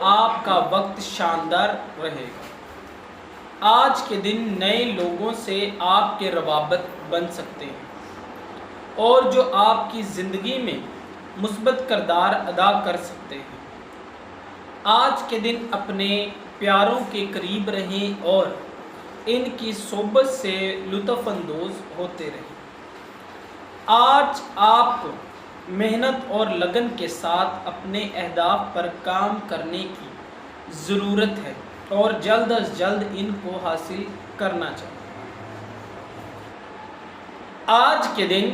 آپ کا وقت شاندار رہے گا۔ آج کے دن نئے لوگوں سے آپ کے روابط بن سکتے ہیں اور جو آپ کی زندگی میں مثبت کردار ادا کر سکتے ہیں۔ آج کے دن اپنے پیاروں کے قریب رہیں اور ان کی صحبت سے لطف اندوز ہوتے رہیں۔ آج آپ کو محنت اور لگن کے ساتھ اپنے اہداف پر کام کرنے کی ضرورت ہے اور جلد از جلد ان کو حاصل کرنا چاہیے۔ آج کے دن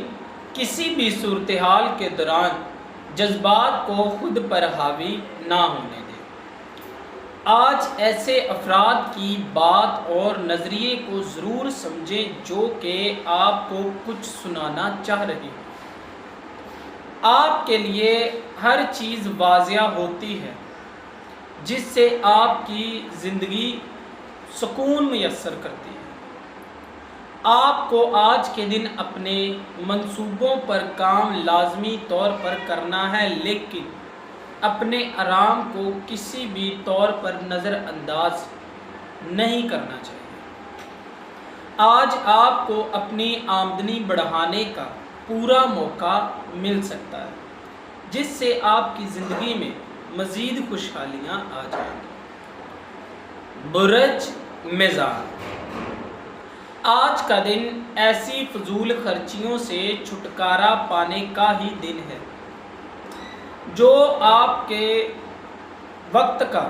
کسی بھی صورتحال کے دوران جذبات کو خود پر حاوی نہ ہونے دیں۔ آج ایسے افراد کی بات اور نظریے کو ضرور سمجھیں جو کہ آپ کو کچھ سنانا چاہ رہے ہیں۔ آپ کے لیے ہر چیز واضح ہوتی ہے جس سے آپ کی زندگی سکون میسر کرتی ہے۔ آپ کو آج کے دن اپنے منصوبوں پر کام لازمی طور پر کرنا ہے، لیکن اپنے آرام کو کسی بھی طور پر نظر انداز نہیں کرنا چاہیے۔ آج آپ کو اپنی آمدنی بڑھانے کا پورا موقع مل سکتا ہے جس سے آپ کی زندگی میں مزید خوشحالیاں آ جائیں گی۔ برج میزان، آج کا دن ایسی فضول خرچیوں سے چھٹکارا پانے کا ہی دن ہے جو آپ کے وقت کا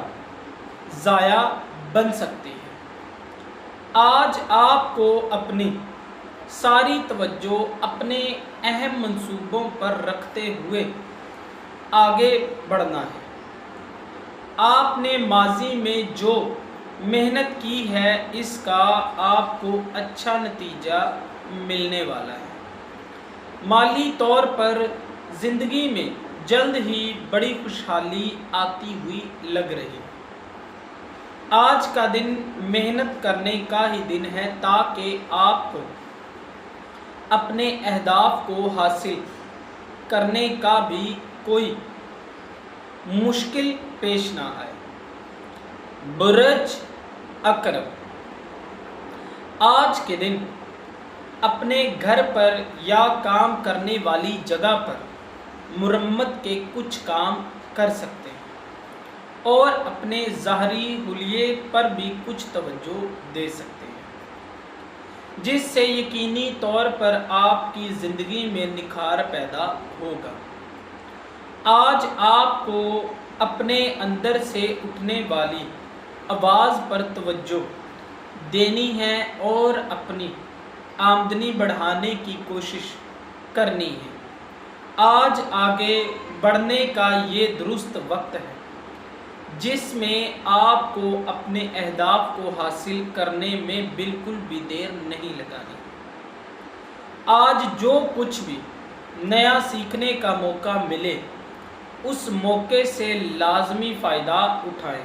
ضائع بن سکتی ہے۔ آج آپ کو اپنی ساری توجہ اپنے اہم منصوبوں پر رکھتے ہوئے آگے بڑھنا ہے۔ آپ نے ماضی میں جو محنت کی ہے اس کا آپ کو اچھا نتیجہ ملنے والا ہے۔ مالی طور پر زندگی میں جلد ہی بڑی خوشحالی آتی ہوئی لگ رہی ہے۔ آج کا دن محنت کرنے کا ہی دن ہے تاکہ آپ کو اپنے اہداف کو حاصل کرنے کا بھی کوئی مشکل پیش نہ آئے۔ برج عقرب، آج کے دن اپنے گھر پر یا کام کرنے والی جگہ پر مرمت کے کچھ کام کر سکتے ہیں اور اپنے ظاہری حلیے پر بھی کچھ توجہ دے سکتے ہیں جس سے یقینی طور پر آپ کی زندگی میں نکھار پیدا ہوگا۔ آج آپ کو اپنے اندر سے اٹھنے والی آواز پر توجہ دینی ہے اور اپنی آمدنی بڑھانے کی کوشش کرنی ہے۔ آج آگے بڑھنے کا یہ درست وقت ہے جس میں آپ کو اپنے اہداف کو حاصل کرنے میں بالکل بھی دیر نہیں لگانی۔ آج جو کچھ بھی نیا سیکھنے کا موقع ملے اس موقع سے لازمی فائدہ اٹھائیں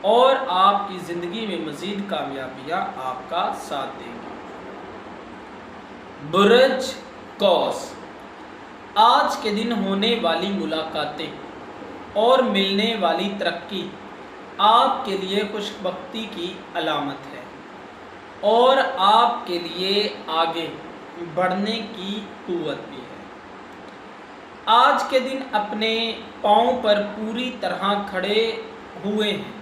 اور آپ کی زندگی میں مزید کامیابیاں آپ کا ساتھ دیں گی۔ برج قوس، آج کے دن ہونے والی ملاقاتیں اور ملنے والی ترقی آپ کے لیے خوش بختی کی علامت ہے اور آپ کے لیے آگے بڑھنے کی قوت بھی ہے۔ آج کے دن اپنے پاؤں پر پوری طرح کھڑے ہوئے ہیں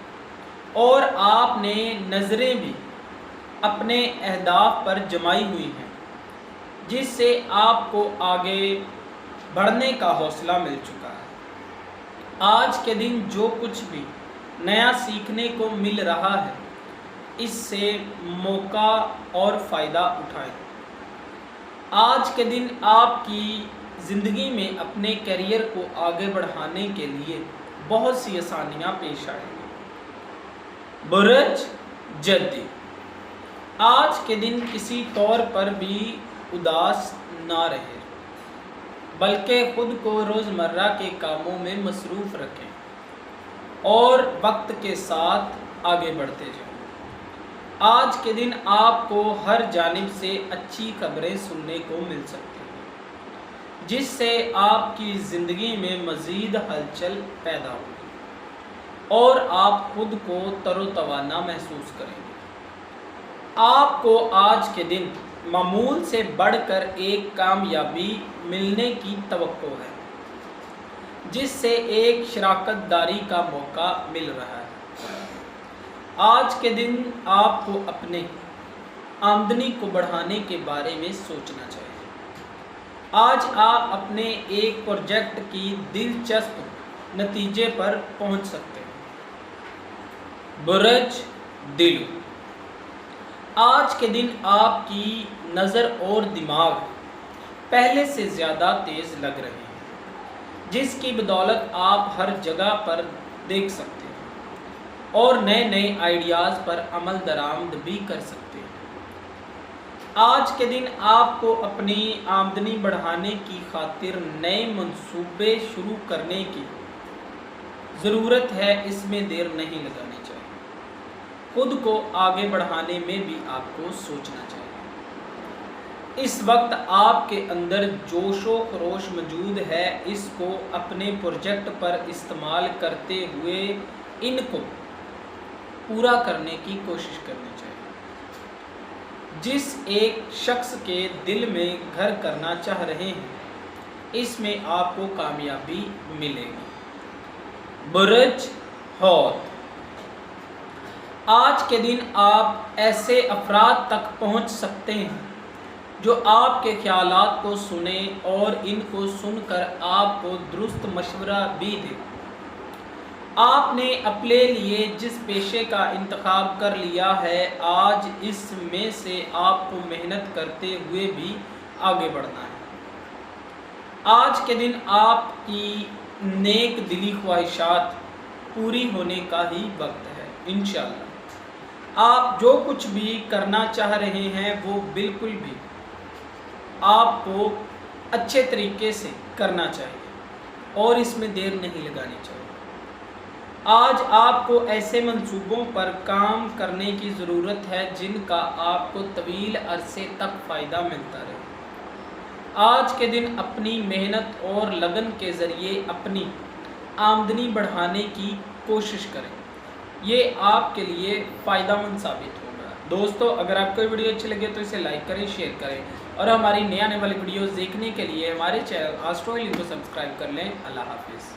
اور آپ نے نظریں بھی اپنے اہداف پر جمائی ہوئی ہیں جس سے آپ کو آگے بڑھنے کا حوصلہ مل چکا ہے۔ آج کے دن جو کچھ بھی نیا سیکھنے کو مل رہا ہے اس سے موقع اور فائدہ اٹھائیں۔ آج کے دن آپ کی زندگی میں اپنے کیریئر کو آگے بڑھانے کے لیے بہت سی آسانیاں پیش آئیں گی۔ برج جدی، آج کے دن کسی طور پر بھی اداس نہ رہے بلکہ خود کو روزمرہ کے کاموں میں مصروف رکھیں اور وقت کے ساتھ آگے بڑھتے جائیں۔ آج کے دن آپ کو ہر جانب سے اچھی خبریں سننے کو مل سکتی ہیں جس سے آپ کی زندگی میں مزید ہلچل پیدا ہوگی۔ اور آپ خود کو تر و توانا محسوس کریں گے۔ آپ کو آج کے دن معمول سے بڑھ کر ایک کامیابی ملنے کی توقع ہے، جس سے ایک شراکت داری کا موقع مل رہا ہے۔ آج کے دن آپ کو اپنے آمدنی کو بڑھانے کے بارے میں سوچنا چاہیے۔ آج آپ اپنے ایک پروجیکٹ کی دلچسپ نتیجے پر پہنچ سکتے ہیں۔ برج دل، آج کے دن آپ کی نظر اور دماغ پہلے سے زیادہ تیز لگ رہے ہیں، جس کی بدولت آپ ہر جگہ پر دیکھ سکتے ہیں اور نئے نئے آئیڈیاز پر عمل درآمد بھی کر سکتے ہیں۔ آج کے دن آپ کو اپنی آمدنی بڑھانے کی خاطر نئے منصوبے شروع کرنے کی ضرورت ہے، اس میں دیر نہیں لگانی چاہیے۔ خود کو آگے بڑھانے میں بھی آپ کو سوچنا چاہیے۔ اس وقت آپ کے اندر جوش و خروش موجود ہے، اس کو اپنے پروجیکٹ پر استعمال کرتے ہوئے ان کو پورا کرنے کی کوشش کرنی چاہیے۔ جس ایک شخص کے دل میں گھر کرنا چاہ رہے ہیں، اس میں آپ کو کامیابی ملے گی۔ برج حوت، آج کے دن آپ ایسے افراد تک پہنچ سکتے ہیں جو آپ کے خیالات کو سنیں اور ان کو سن کر آپ کو درست مشورہ بھی دیں۔ آپ نے اپنے لیے جس پیشے کا انتخاب کر لیا ہے، آج اس میں سے آپ کو محنت کرتے ہوئے بھی آگے بڑھنا ہے۔ آج کے دن آپ کی نیک دلی خواہشات پوری ہونے کا ہی وقت ہے۔ انشاءاللہ آپ جو کچھ بھی کرنا چاہ رہے ہیں وہ بالکل بھی آپ کو اچھے طریقے سے کرنا چاہیے اور اس میں دیر نہیں لگانی چاہیے۔ آج آپ کو ایسے منصوبوں پر کام کرنے کی ضرورت ہے جن کا آپ کو طویل عرصے تک فائدہ ملتا رہے۔ آج کے دن اپنی محنت اور لگن کے ذریعے اپنی آمدنی بڑھانے کی کوشش کریں، یہ آپ کے لیے فائدہ مند ثابت ہوگا۔ دوستو، اگر آپ کو ویڈیو اچھی لگے تو اسے لائک کریں، شیئر کریں اور ہماری نئے آنے والی ویڈیوز دیکھنے کے لیے ہمارے چینل آسٹرو ہیلنگ کو سبسکرائب کر لیں۔ اللہ حافظ۔